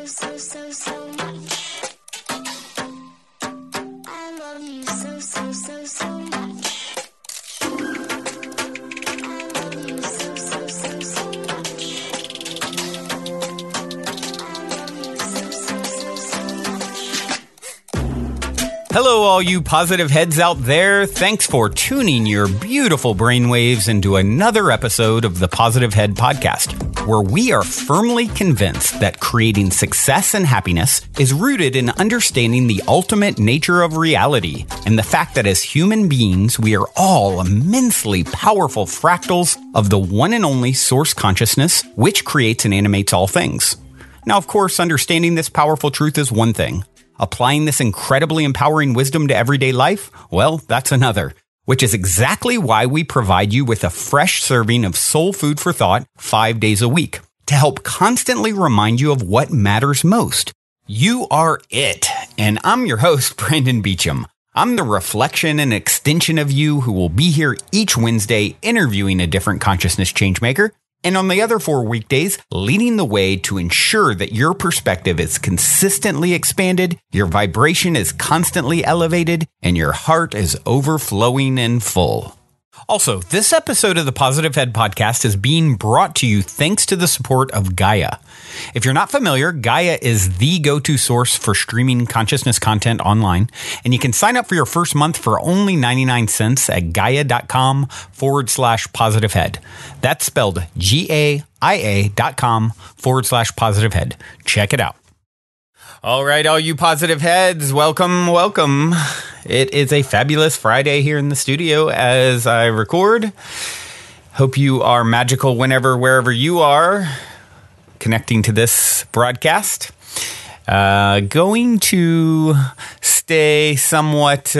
so much. I love you so much. I love you so much. I love you so much. Hello, all you positive heads out there. Thanks for tuning your beautiful brainwaves into another episode of the Positive Head Podcast, where we are firmly convinced that creating success and happiness is rooted in understanding the ultimate nature of reality and the fact that as human beings, we are all immensely powerful fractals of the one and only source consciousness, which creates and animates all things. Now, of course, understanding this powerful truth is one thing. Applying this incredibly empowering wisdom to everyday life? Well, that's another, which is exactly why we provide you with a fresh serving of soul food for thought 5 days a week to help constantly remind you of what matters most. You are it. And I'm your host, Brandon Beecham. I'm the reflection and extension of you who will be here each Wednesday interviewing a different consciousness changemaker. And on the other 4 weekdays, leading the way to ensure that your perspective is consistently expanded, your vibration is constantly elevated, and your heart is overflowing and full. Also, this episode of the Positive Head Podcast is being brought to you thanks to the support of Gaia. If you're not familiar, Gaia is the go-to source for streaming consciousness content online, and you can sign up for your first month for only 99 cents at gaia.com/positivehead. That's spelled GAIA.com/positivehead. Check it out. All right, all you positive heads, welcome. It is a fabulous Friday here in the studio as I record. Hope you are magical wherever you are connecting to this broadcast. Going to stay somewhat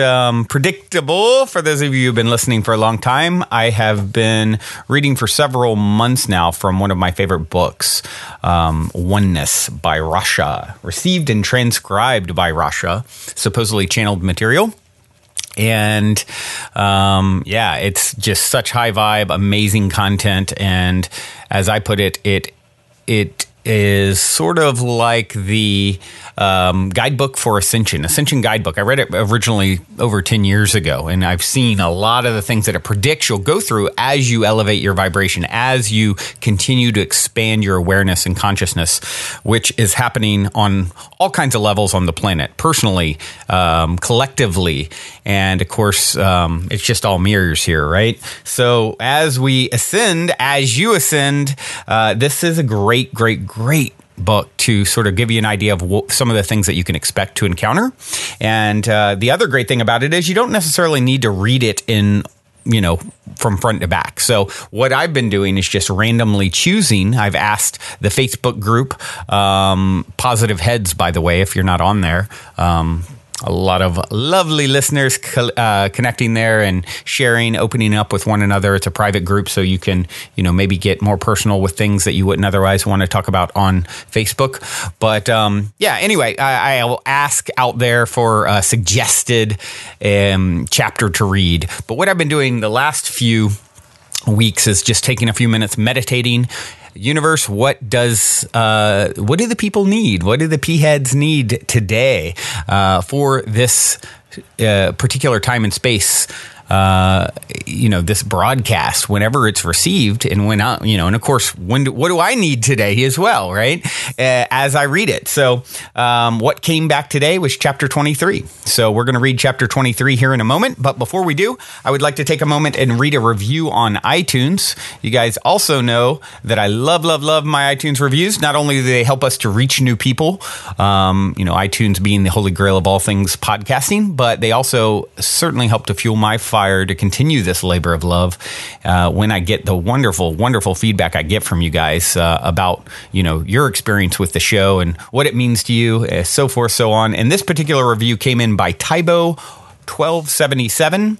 predictable for those of you who've been listening for a long time. I have been reading for several months now from one of my favorite books, Oneness by Rasha, received and transcribed by Rasha, supposedly channeled material. And it's just such high vibe, amazing content. And as I put it, it is sort of like the guidebook for Ascension guidebook. I read it originally over 10 years ago, and I've seen a lot of the things that it predicts you'll go through as you elevate your vibration, as you continue to expand your awareness and consciousness, which is happening on all kinds of levels on the planet, personally, collectively, and of course, it's just all mirrors here, right? So as we ascend, as you ascend, this is a great book to sort of give you an idea of some of the things that you can expect to encounter. And the other great thing about it is you don't necessarily need to read it in, from front to back. So what I've been doing is just randomly choosing. I've asked the Facebook group, Positive Heads, by the way, if you're not on there, a lot of lovely listeners connecting there and sharing, opening up with one another. It's a private group, so you can, maybe get more personal with things that you wouldn't otherwise want to talk about on Facebook. But anyway, I'll ask out there for a suggested chapter to read. But what I've been doing the last few weeks is just taking a few minutes meditating. Universe, what do the people need? What do the P-heads need today for this particular time and space? This broadcast, whenever it's received and when out, and of course, what do I need today as well, right? As I read it. So, what came back today was chapter 23. So we're going to read chapter 23 here in a moment. But before we do, I would like to take a moment and read a review on iTunes. You guys also know that I love my iTunes reviews. Not only do they help us to reach new people, iTunes being the holy grail of all things podcasting, but they also certainly help to fuel my fire to continue this labor of love when I get the wonderful feedback I get from you guys about, your experience with the show and what it means to you, so forth, so on. And this particular review came in by Tybo 1277.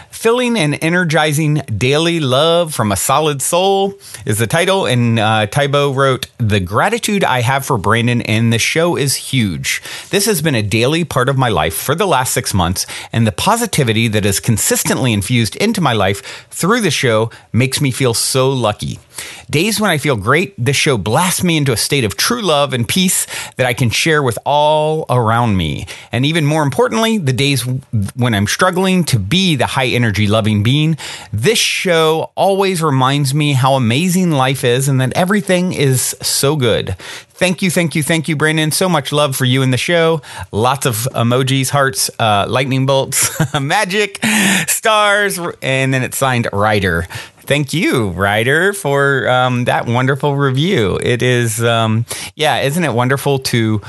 Filling and Energizing Daily Love from a Solid Soul is the title. And Tybo wrote, "The gratitude I have for Brandon and the show is huge. This has been a daily part of my life for the last 6 months, and the positivity that is consistently infused into my life through the show makes me feel so lucky. Days when I feel great, this show blasts me into a state of true love and peace that I can share with all around me. And even more importantly, the days when I'm struggling to be the high energy loving being, this show always reminds me how amazing life is and that everything is so good. Thank you, Brandon. So much love for you in the show. Lots of emojis, hearts, lightning bolts, magic, stars, and then it's signed Ryder. Thank you, Ryder, for that wonderful review. It is, isn't it wonderful to,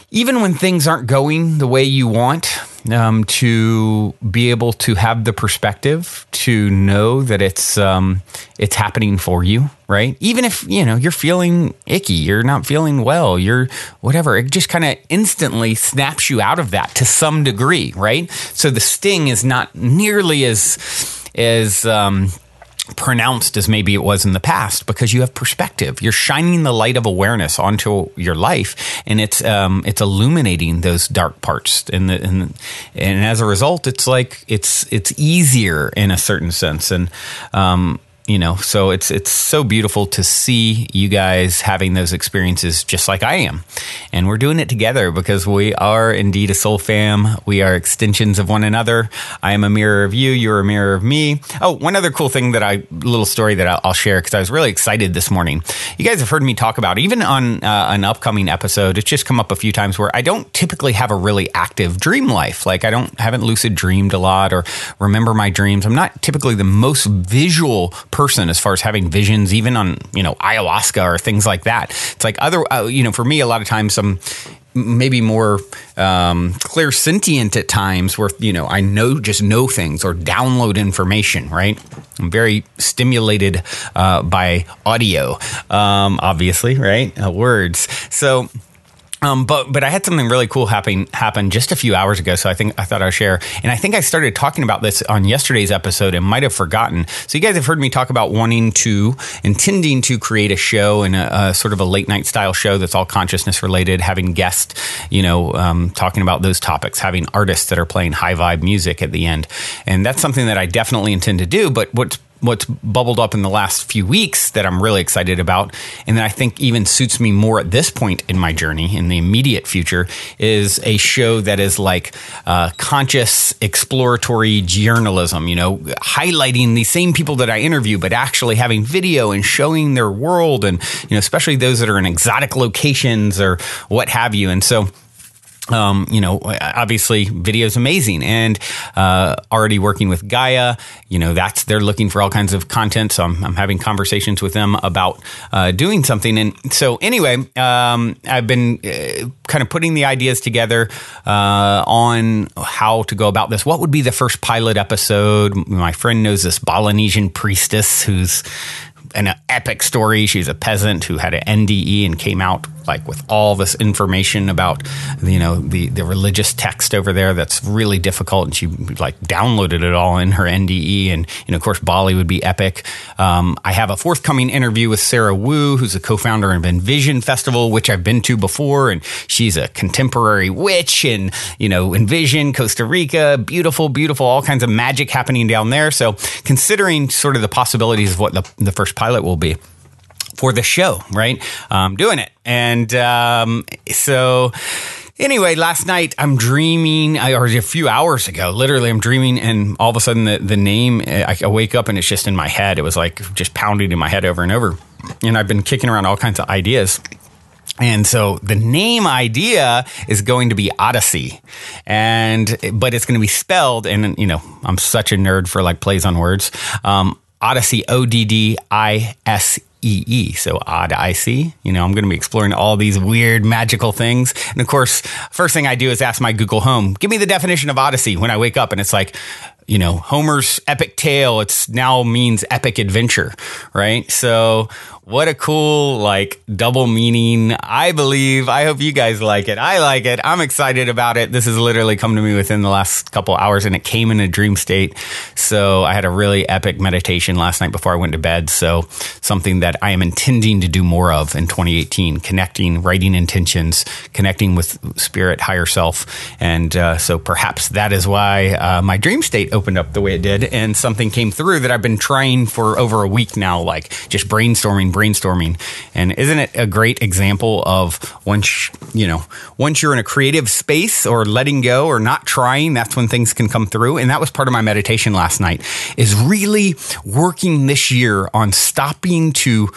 even when things aren't going the way you want, to be able to have the perspective to know that it's happening for you, right? Even if, you're feeling icky, you're not feeling well, you're whatever, it just kind of instantly snaps you out of that to some degree, right? So the sting is not nearly as pronounced as maybe it was in the past because you have perspective. You're shining the light of awareness onto your life, and it's illuminating those dark parts. And as a result, it's like it's easier in a certain sense. And so it's so beautiful to see you guys having those experiences just like I am. And we're doing it together because we are indeed a soul fam. We are extensions of one another. I am a mirror of you. You're a mirror of me. Oh, one other cool thing little story that I'll share because I was really excited this morning. You guys have heard me talk about, even on an upcoming episode, it's just come up a few times where I don't typically have a really active dream life. Like haven't lucid dreamed a lot or remember my dreams. I'm not typically the most visual person as far as having visions, even on, ayahuasca or things like that. It's like for me, a lot of times I'm maybe more clairsentient at times where, I know things or download information, right? I'm very stimulated by audio, obviously, right? Words. So, but I had something really cool happen just a few hours ago. So I thought I'd share. And I think I started talking about this on yesterday's episode and might have forgotten. So you guys have heard me talk about intending to create a show and a sort of a late night style show that's all consciousness related, having guests, talking about those topics, having artists that are playing high vibe music at the end. And that's something that I definitely intend to do. But what's bubbled up in the last few weeks that I'm really excited about, and that I think even suits me more at this point in my journey in the immediate future, is a show that is like conscious exploratory journalism, highlighting the same people that I interview, but actually having video and showing their world, and especially those that are in exotic locations or what have you. And so obviously video is amazing, and already working with Gaia, they're looking for all kinds of content. So I'm having conversations with them about doing something. And so anyway, I've been kind of putting the ideas together on how to go about this. What would be the first pilot episode? My friend knows this Balinesian priestess who's an epic story. She's a peasant who had an NDE and came out like with all this information about, the religious text over there that's really difficult. And she like downloaded it all in her NDE. And, of course, Bali would be epic. I have a forthcoming interview with Sarah Wu, who's a co-founder of Envision Festival, which I've been to before. And she's a contemporary witch and, Envision, Costa Rica, beautiful, all kinds of magic happening down there. So considering sort of the possibilities of what the first pilot will be for the show, right? Doing it. And so anyway, last night I'm dreaming, or a few hours ago, literally I'm dreaming, and all of a sudden the name, I wake up and it's just in my head. It was like just pounding in my head over and over. And I've been kicking around all kinds of ideas. And so the name idea is going to be Odyssey, but it's going to be spelled, and I'm such a nerd for like plays on words. Odyssey, Oddisee. So Odyssey. I'm going to be exploring all these weird magical things. And of course, first thing I do is ask my Google Home, give me the definition of Odyssey when I wake up. And it's like, Homer's epic tale. It's now means epic adventure, right? So what a cool, like, double meaning. I hope you guys like it. I like it. I'm excited about it. This has literally come to me within the last couple hours, and it came in a dream state. So I had a really epic meditation last night before I went to bed. So something that I am intending to do more of in 2018, connecting, writing intentions, connecting with spirit, higher self. And so perhaps that is why my dream state opened up the way it did, and something came through that I've been trying for over a week now, like just brainstorming. And isn't it a great example of once you're in a creative space or letting go or not trying, that's when things can come through. And that was part of my meditation last night, is really working this year on stopping to,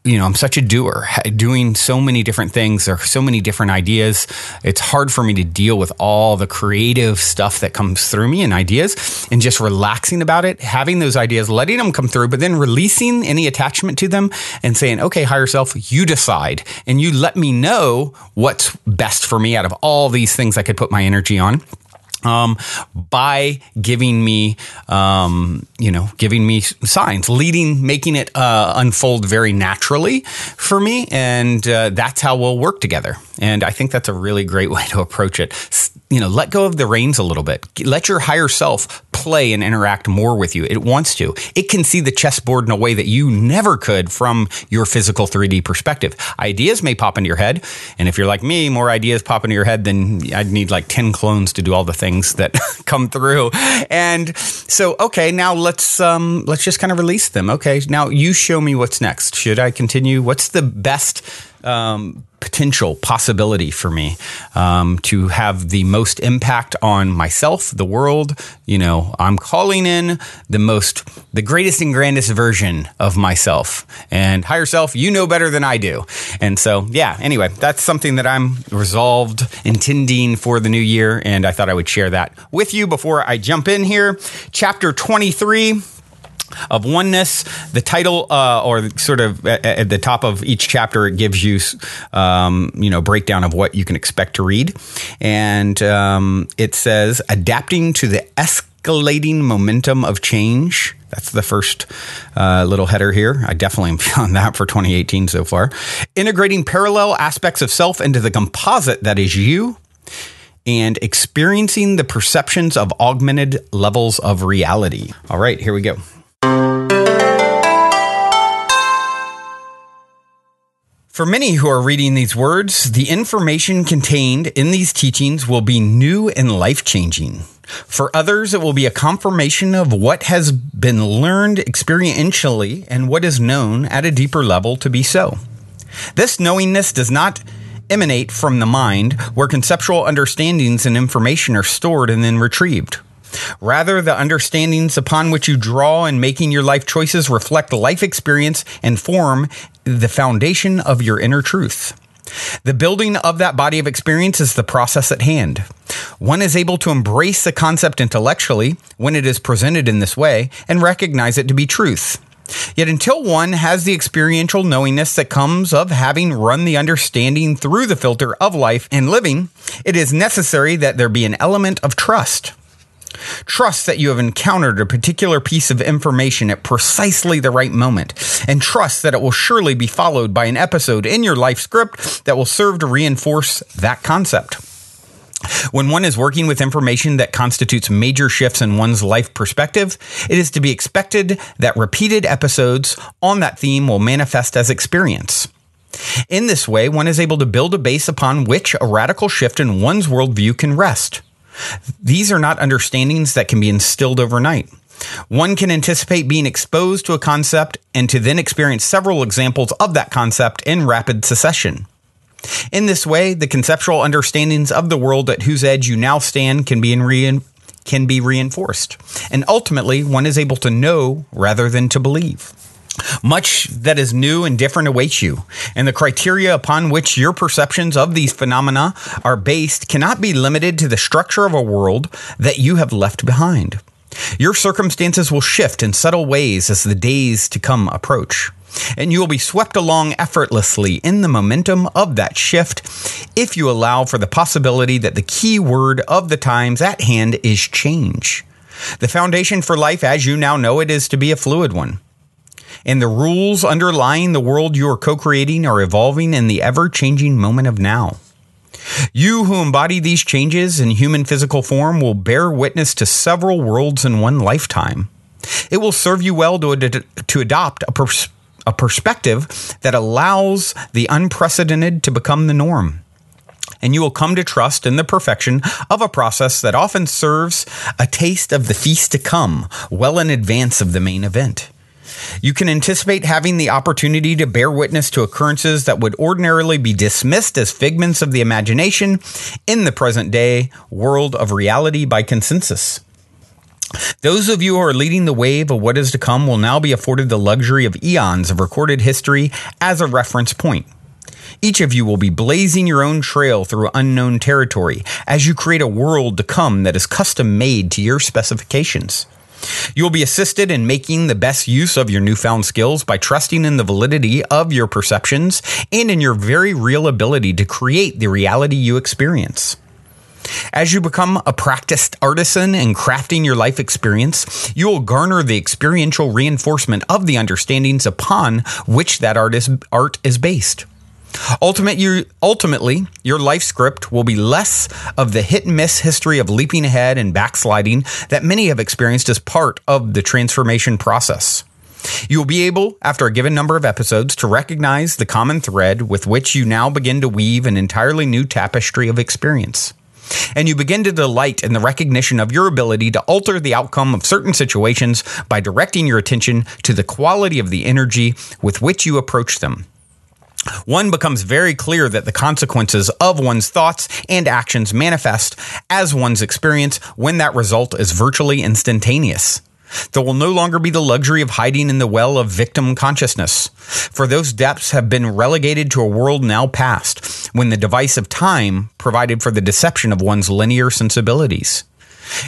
I'm such a doer, doing so many different things. There are so many different ideas. It's hard for me to deal with all the creative stuff that comes through me and ideas, and just relaxing about it, having those ideas, letting them come through, but then releasing any attachment to them and saying, okay, higher self, you decide, and you let me know what's best for me out of all these things I could put my energy on. By giving me signs, making it unfold very naturally for me. And that's how we'll work together. And I think that's a really great way to approach it. Let go of the reins a little bit. Let your higher self play and interact more with you. It wants to. It can see the chessboard in a way that you never could from your physical 3D perspective. Ideas may pop into your head. And if you're like me, more ideas pop into your head, then I'd need like 10 clones to do all the things that come through. And so, okay, now let's just kind of release them. Okay, now you show me what's next. Should I continue? What's the best potential possibility for me to have the most impact on myself, the world? I'm calling in the greatest and grandest version of myself. And higher self, you know better than I do. And so, anyway, that's something that I'm intending for the new year. And I thought I would share that with you before I jump in here. Chapter 23 of Oneness. The title, or sort of at the top of each chapter, it gives you, breakdown of what you can expect to read. And it says, adapting to the escalating momentum of change. That's the first little header here. I definitely am feeling that for 2018 so far. Integrating parallel aspects of self into the composite that is you, and experiencing the perceptions of augmented levels of reality. All right, here we go. For many who are reading these words, the information contained in these teachings will be new and life-changing. For others, it will be a confirmation of what has been learned experientially and what is known at a deeper level to be so. This knowingness does not emanate from the mind, where conceptual understandings and information are stored and then retrieved. Rather, the understandings upon which you draw in making your life choices reflect life experience and form the foundation of your inner truth. The building of that body of experience is the process at hand. One is able to embrace the concept intellectually when it is presented in this way and recognize it to be truth. Yet until one has the experiential knowingness that comes of having run the understanding through the filter of life and living, it is necessary that there be an element of trust. Trust that you have encountered a particular piece of information at precisely the right moment, and trust that it will surely be followed by an episode in your life script that will serve to reinforce that concept. When one is working with information that constitutes major shifts in one's life perspective, it is to be expected that repeated episodes on that theme will manifest as experience. In this way, one is able to build a base upon which a radical shift in one's worldview can rest. These are not understandings that can be instilled overnight. One can anticipate being exposed to a concept and to then experience several examples of that concept in rapid succession. In this way, the conceptual understandings of the world at whose edge you now stand can be reinforced. And ultimately, one is able to know rather than to believe. Much that is new and different awaits you, and the criteria upon which your perceptions of these phenomena are based cannot be limited to the structure of a world that you have left behind. Your circumstances will shift in subtle ways as the days to come approach, and you will be swept along effortlessly in the momentum of that shift if you allow for the possibility that the key word of the times at hand is change. The foundation for life as you now know it is to be a fluid one. And the rules underlying the world you are co-creating are evolving in the ever-changing moment of now. You who embody these changes in human physical form will bear witness to several worlds in one lifetime. It will serve you well to adopt a perspective that allows the unprecedented to become the norm. and you will come to trust in the perfection of a process that often serves a taste of the feast to come, well in advance of the main event. You can anticipate having the opportunity to bear witness to occurrences that would ordinarily be dismissed as figments of the imagination in the present day world of reality by consensus. Those of you who are leading the wave of what is to come will now be afforded the luxury of eons of recorded history as a reference point. Each of you will be blazing your own trail through unknown territory as you create a world to come that is custom made to your specifications. You will be assisted in making the best use of your newfound skills by trusting in the validity of your perceptions and in your very real ability to create the reality you experience. As you become a practiced artisan in crafting your life experience, you will garner the experiential reinforcement of the understandings upon which that art is based. Ultimately, your life script will be less of the hit-and-miss history of leaping ahead and backsliding that many have experienced as part of the transformation process. You will be able, after a given number of episodes, to recognize the common thread with which you now begin to weave an entirely new tapestry of experience. And you begin to delight in the recognition of your ability to alter the outcome of certain situations by directing your attention to the quality of the energy with which you approach them. One becomes very clear that the consequences of one's thoughts and actions manifest as one's experience when that result is virtually instantaneous. There will no longer be the luxury of hiding in the well of victim consciousness, for those depths have been relegated to a world now past, when the device of time provided for the deception of one's linear sensibilities.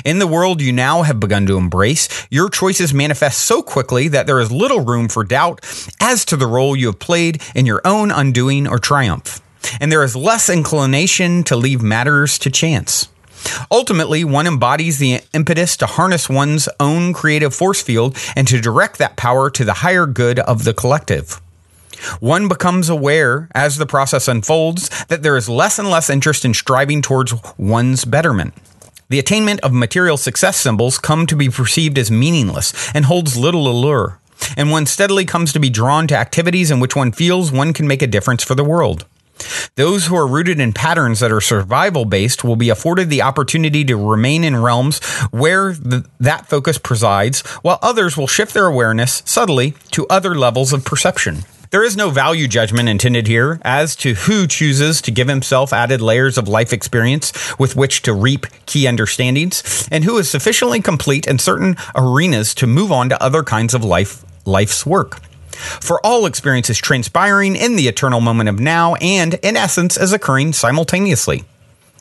In the world you now have begun to embrace, your choices manifest so quickly that there is little room for doubt as to the role you have played in your own undoing or triumph, and there is less inclination to leave matters to chance. Ultimately, one embodies the impetus to harness one's own creative force field and to direct that power to the higher good of the collective. One becomes aware, as the process unfolds, that there is less and less interest in striving towards one's betterment. The attainment of material success symbols come to be perceived as meaningless and holds little allure, and one steadily comes to be drawn to activities in which one feels one can make a difference for the world. Those who are rooted in patterns that are survival-based will be afforded the opportunity to remain in realms where that focus presides, while others will shift their awareness subtly to other levels of perception. There is no value judgment intended here as to who chooses to give himself added layers of life experience with which to reap key understandings, and who is sufficiently complete in certain arenas to move on to other kinds of life's work. For all experience is transpiring in the eternal moment of now and, in essence, is occurring simultaneously.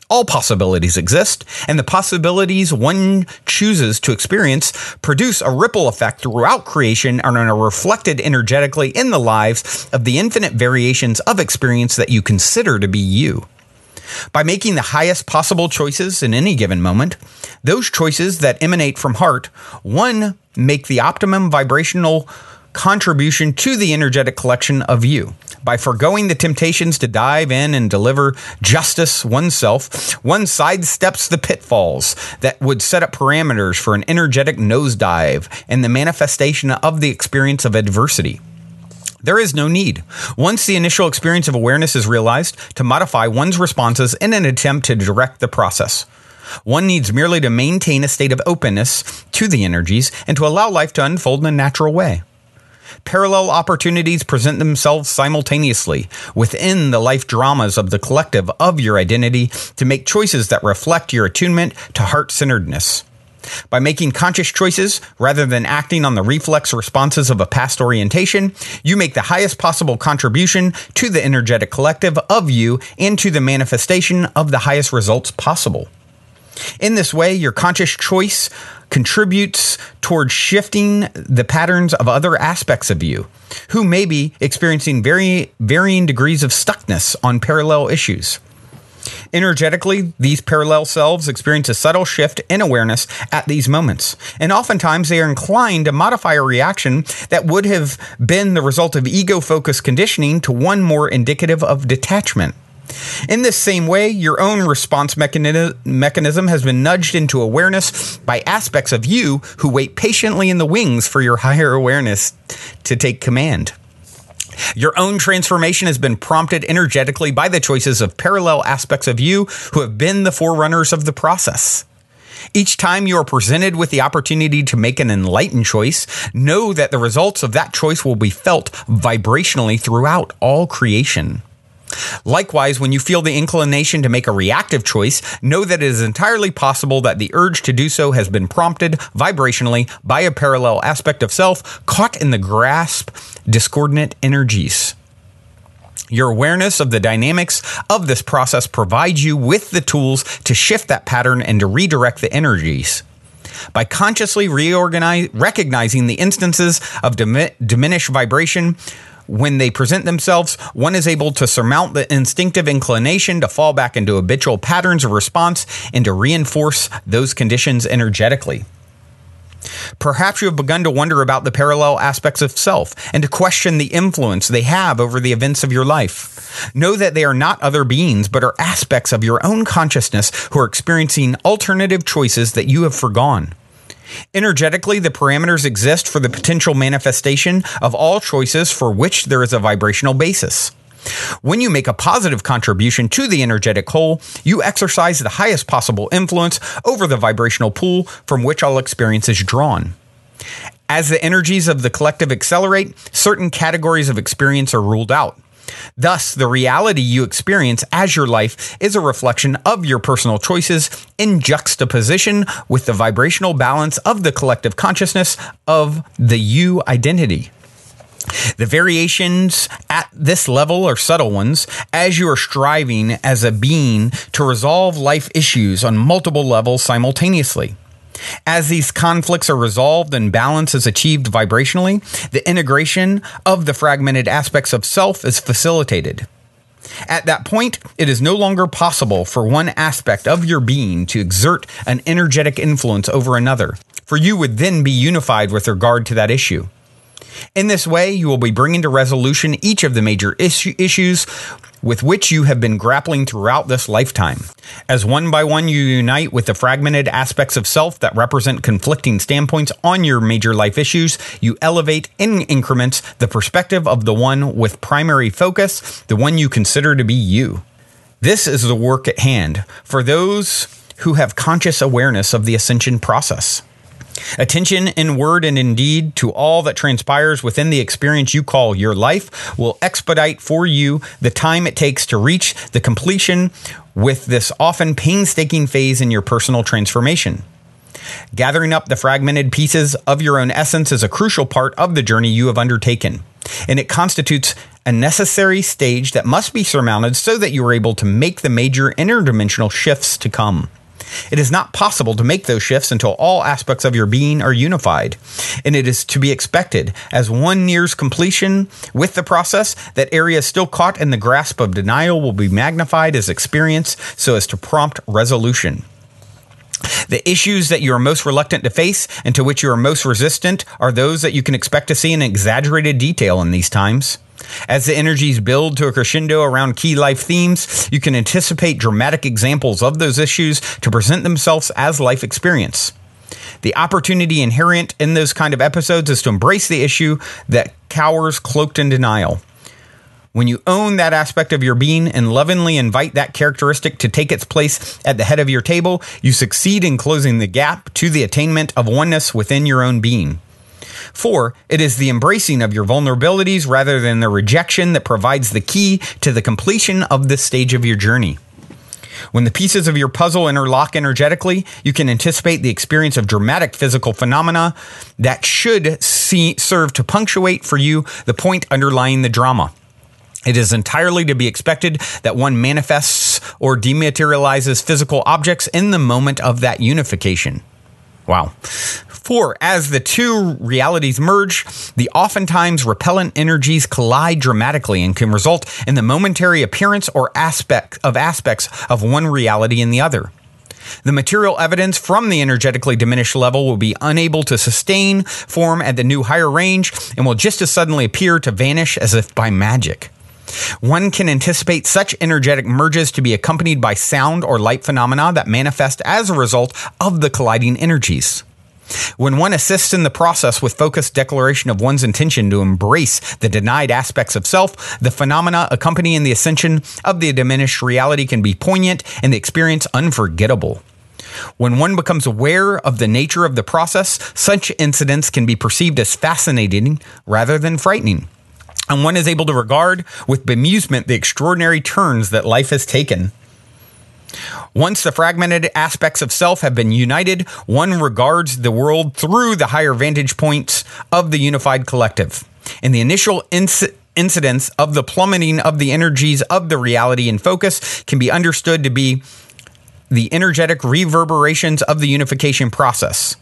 All possibilities exist, and the possibilities one chooses to experience produce a ripple effect throughout creation and are reflected energetically in the lives of the infinite variations of experience that you consider to be you. By making the highest possible choices in any given moment, those choices that emanate from heart, one make the optimum vibrational contribution to the energetic collection of you. By foregoing the temptations to dive in and deliver justice oneself, one sidesteps the pitfalls that would set up parameters for an energetic nosedive and the manifestation of the experience of adversity. There is no need, once the initial experience of awareness is realized, to modify one's responses in an attempt to direct the process. One needs merely to maintain a state of openness to the energies and to allow life to unfold in a natural way. Parallel opportunities present themselves simultaneously within the life dramas of the collective of your identity to make choices that reflect your attunement to heart-centeredness. By making conscious choices rather than acting on the reflex responses of a past orientation, you make the highest possible contribution to the energetic collective of you and to the manifestation of the highest results possible. In this way, your conscious choice contributes towards shifting the patterns of other aspects of you, who may be experiencing varying degrees of stuckness on parallel issues. Energetically, these parallel selves experience a subtle shift in awareness at these moments, and oftentimes they are inclined to modify a reaction that would have been the result of ego-focused conditioning to one more indicative of detachment. In this same way, your own response mechanism has been nudged into awareness by aspects of you who wait patiently in the wings for your higher awareness to take command. Your own transformation has been prompted energetically by the choices of parallel aspects of you who have been the forerunners of the process. Each time you are presented with the opportunity to make an enlightened choice, know that the results of that choice will be felt vibrationally throughout all creation. Likewise, when you feel the inclination to make a reactive choice, know that it is entirely possible that the urge to do so has been prompted vibrationally by a parallel aspect of self caught in the grasp discordant energies. Your awareness of the dynamics of this process provides you with the tools to shift that pattern and to redirect the energies. By consciously recognizing the instances of diminished vibration when they present themselves, one is able to surmount the instinctive inclination to fall back into habitual patterns of response and to reinforce those conditions energetically. Perhaps you have begun to wonder about the parallel aspects of self and to question the influence they have over the events of your life. Know that they are not other beings, but are aspects of your own consciousness who are experiencing alternative choices that you have foregone. Energetically, the parameters exist for the potential manifestation of all choices for which there is a vibrational basis. When you make a positive contribution to the energetic whole, you exercise the highest possible influence over the vibrational pool from which all experience is drawn. As the energies of the collective accelerate, certain categories of experience are ruled out. Thus, the reality you experience as your life is a reflection of your personal choices in juxtaposition with the vibrational balance of the collective consciousness of the you identity. The variations at this level are subtle ones as you are striving as a being to resolve life issues on multiple levels simultaneously. As these conflicts are resolved and balance is achieved vibrationally, the integration of the fragmented aspects of self is facilitated. At that point, it is no longer possible for one aspect of your being to exert an energetic influence over another, for you would then be unified with regard to that issue. In this way, you will be bringing to resolution each of the major issues with which you have been grappling throughout this lifetime. As one by one you unite with the fragmented aspects of self that represent conflicting standpoints on your major life issues, you elevate in increments the perspective of the one with primary focus, the one you consider to be you. This is the work at hand for those who have conscious awareness of the ascension process. Attention in word and in deed to all that transpires within the experience you call your life will expedite for you the time it takes to reach the completion with this often painstaking phase in your personal transformation. Gathering up the fragmented pieces of your own essence is a crucial part of the journey you have undertaken, and it constitutes a necessary stage that must be surmounted so that you are able to make the major interdimensional shifts to come. It is not possible to make those shifts until all aspects of your being are unified, and it is to be expected, as one nears completion with the process, that areas still caught in the grasp of denial will be magnified as experience so as to prompt resolution. The issues that you are most reluctant to face and to which you are most resistant are those that you can expect to see in exaggerated detail in these times. As the energies build to a crescendo around key life themes, you can anticipate dramatic examples of those issues to present themselves as life experience. The opportunity inherent in those kind of episodes is to embrace the issue that cowers cloaked in denial. When you own that aspect of your being and lovingly invite that characteristic to take its place at the head of your table, you succeed in closing the gap to the attainment of oneness within your own being. 4. It is the embracing of your vulnerabilities rather than the rejection that provides the key to the completion of this stage of your journey. When the pieces of your puzzle interlock energetically, you can anticipate the experience of dramatic physical phenomena that should serve to punctuate for you the point underlying the drama. It is entirely to be expected that one manifests or dematerializes physical objects in the moment of that unification. Wow. 4. As the two realities merge, the oftentimes repellent energies collide dramatically and can result in the momentary appearance or aspects of one reality in the other. The material evidence from the energetically diminished level will be unable to sustain form at the new higher range and will just as suddenly appear to vanish as if by magic. One can anticipate such energetic merges to be accompanied by sound or light phenomena that manifest as a result of the colliding energies. When one assists in the process with focused declaration of one's intention to embrace the denied aspects of self, the phenomena accompanying the ascension of the diminished reality can be poignant and the experience unforgettable. When one becomes aware of the nature of the process, such incidents can be perceived as fascinating rather than frightening. And one is able to regard with bemusement the extraordinary turns that life has taken. Once the fragmented aspects of self have been united, one regards the world through the higher vantage points of the unified collective. And the initial incidents of the plummeting of the energies of the reality in focus can be understood to be the energetic reverberations of the unification process.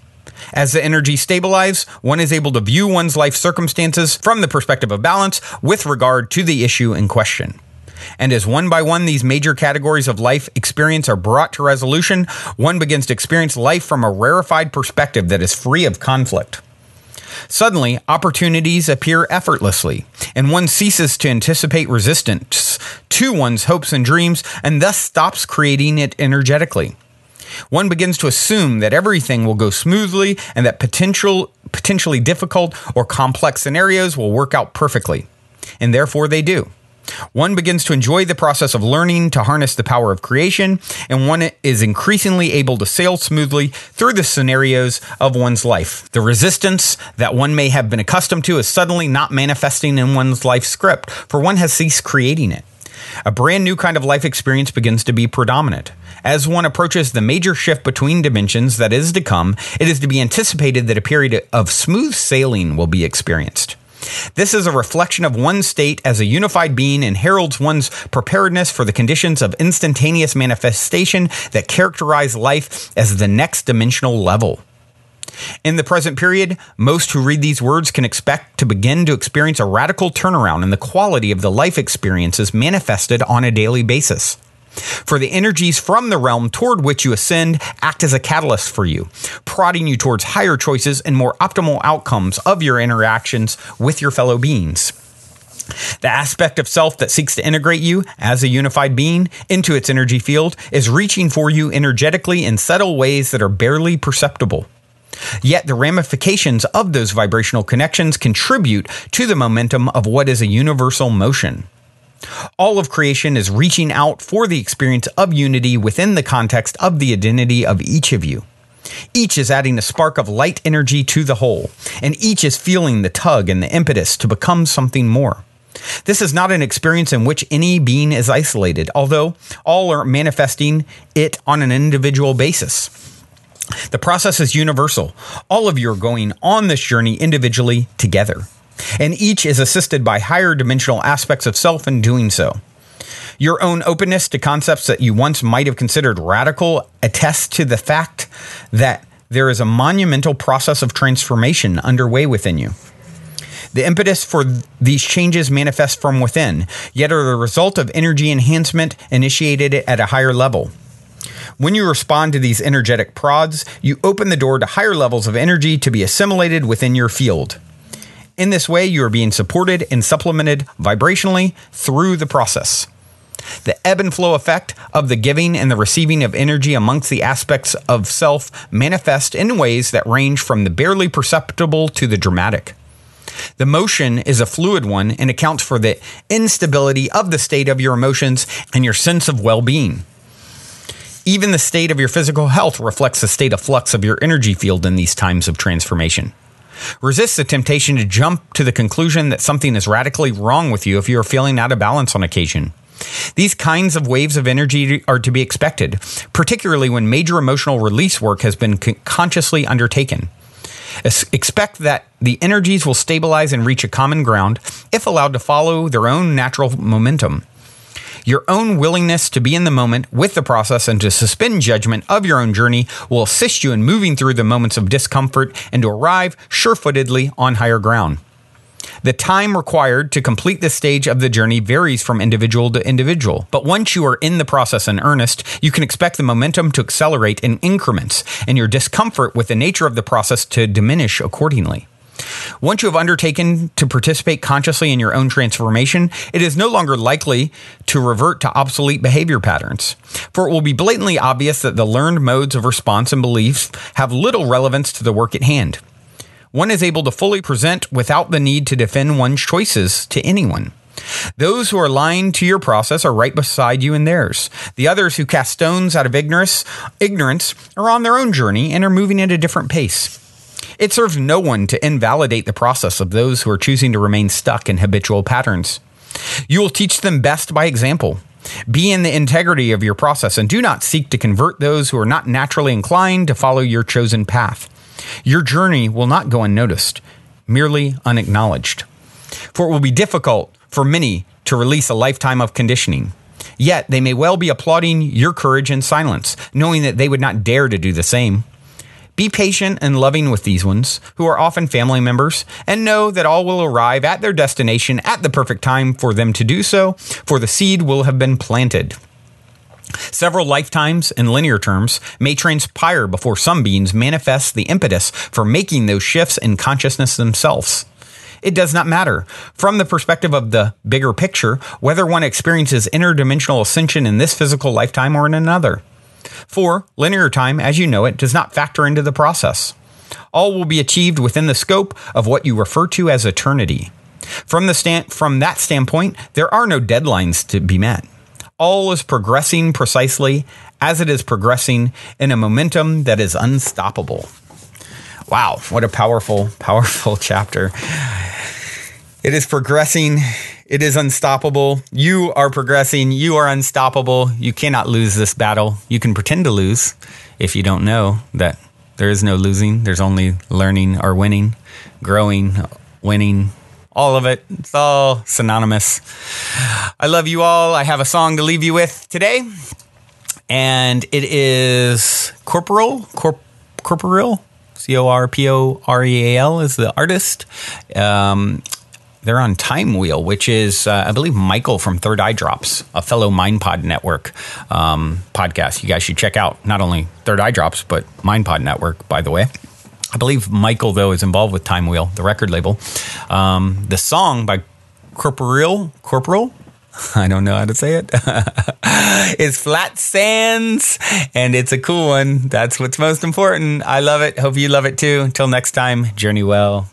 As the energy stabilizes, one is able to view one's life circumstances from the perspective of balance with regard to the issue in question. And as one by one these major categories of life experience are brought to resolution, one begins to experience life from a rarefied perspective that is free of conflict. Suddenly, opportunities appear effortlessly, and one ceases to anticipate resistance to one's hopes and dreams, and thus stops creating it energetically. One begins to assume that everything will go smoothly and that potentially difficult or complex scenarios will work out perfectly. And therefore they do. One begins to enjoy the process of learning to harness the power of creation, and one is increasingly able to sail smoothly through the scenarios of one's life. The resistance that one may have been accustomed to is suddenly not manifesting in one's life script, for one has ceased creating it. A brand new kind of life experience begins to be predominant. As one approaches the major shift between dimensions that is to come, it is to be anticipated that a period of smooth sailing will be experienced. This is a reflection of one's state as a unified being and heralds one's preparedness for the conditions of instantaneous manifestation that characterize life as the next dimensional level. In the present period, most who read these words can expect to begin to experience a radical turnaround in the quality of the life experiences manifested on a daily basis. For the energies from the realm toward which you ascend act as a catalyst for you, prodding you towards higher choices and more optimal outcomes of your interactions with your fellow beings. The aspect of self that seeks to integrate you as a unified being into its energy field is reaching for you energetically in subtle ways that are barely perceptible. Yet the ramifications of those vibrational connections contribute to the momentum of what is a universal motion. All of creation is reaching out for the experience of unity within the context of the identity of each of you. Each is adding a spark of light energy to the whole, and each is feeling the tug and the impetus to become something more. This is not an experience in which any being is isolated, although all are manifesting it on an individual basis. The process is universal. All of you are going on this journey individually together, and each is assisted by higher dimensional aspects of self in doing so. Your own openness to concepts that you once might have considered radical attests to the fact that there is a monumental process of transformation underway within you. The impetus for these changes manifest from within, yet are the result of energy enhancement initiated at a higher level. When you respond to these energetic prods, you open the door to higher levels of energy to be assimilated within your field. In this way, you are being supported and supplemented vibrationally through the process. The ebb and flow effect of the giving and the receiving of energy amongst the aspects of self manifest in ways that range from the barely perceptible to the dramatic. The motion is a fluid one and accounts for the instability of the state of your emotions and your sense of well-being. Even the state of your physical health reflects the state of flux of your energy field in these times of transformation. Resist the temptation to jump to the conclusion that something is radically wrong with you if you are feeling out of balance on occasion. These kinds of waves of energy are to be expected, particularly when major emotional release work has been consciously undertaken. Expect that the energies will stabilize and reach a common ground if allowed to follow their own natural momentum. Your own willingness to be in the moment with the process and to suspend judgment of your own journey will assist you in moving through the moments of discomfort and to arrive sure-footedly on higher ground. The time required to complete this stage of the journey varies from individual to individual, but once you are in the process in earnest, you can expect the momentum to accelerate in increments and your discomfort with the nature of the process to diminish accordingly. Once you have undertaken to participate consciously in your own transformation, it is no longer likely to revert to obsolete behavior patterns, for it will be blatantly obvious that the learned modes of response and beliefs have little relevance to the work at hand. One is able to fully present without the need to defend one's choices to anyone. Those who are aligned to your process are right beside you in theirs. The others who cast stones out of ignorance are on their own journey and are moving at a different pace. It serves no one to invalidate the process of those who are choosing to remain stuck in habitual patterns. You will teach them best by example. Be in the integrity of your process and do not seek to convert those who are not naturally inclined to follow your chosen path. Your journey will not go unnoticed, merely unacknowledged. For it will be difficult for many to release a lifetime of conditioning. Yet they may well be applauding your courage in silence, knowing that they would not dare to do the same. Be patient and loving with these ones, who are often family members, and know that all will arrive at their destination at the perfect time for them to do so, for the seed will have been planted. Several lifetimes in linear terms may transpire before some beings manifest the impetus for making those shifts in consciousness themselves. It does not matter, from the perspective of the bigger picture, whether one experiences interdimensional ascension in this physical lifetime or in another. For linear time, as you know it, does not factor into the process. All will be achieved within the scope of what you refer to as eternity. From that standpoint, there are no deadlines to be met. All is progressing precisely as it is progressing in a momentum that is unstoppable. Wow, what a powerful, powerful chapter. It is progressing. It is unstoppable. You are progressing. You are unstoppable. You cannot lose this battle. You can pretend to lose if you don't know that there is no losing. There's only learning or winning, growing, winning, all of it. It's all synonymous. I love you all. I have a song to leave you with today, and it is Corporeal. Corporeal is the artist. They're on Time Wheel, which is, I believe, Michael from Third Eye Drops, a fellow MindPod Network podcast. You guys should check out not only Third Eye Drops, but MindPod Network, by the way. I believe Michael, though, is involved with Time Wheel, the record label. The song by Corporeal, I don't know how to say it, is Flat Sands, and it's a cool one. That's what's most important. I love it. Hope you love it, too. Until next time, journey well.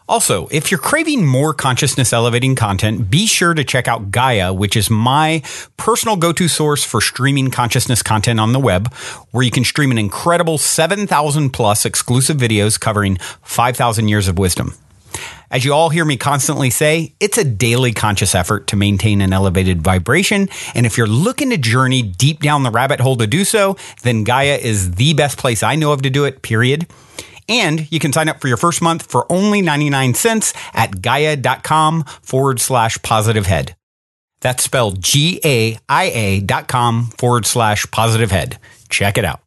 Also, if you're craving more consciousness elevating content, be sure to check out Gaia, which is my personal go-to source for streaming consciousness content on the web, where you can stream an incredible 7,000 plus exclusive videos covering 5,000 years of wisdom. As you all hear me constantly say, it's a daily conscious effort to maintain an elevated vibration. And if you're looking to journey deep down the rabbit hole to do so, then Gaia is the best place I know of to do it, period. And you can sign up for your first month for only 99 cents at gaia.com/positivehead. That's spelled GAIA.com/positivehead. Check it out.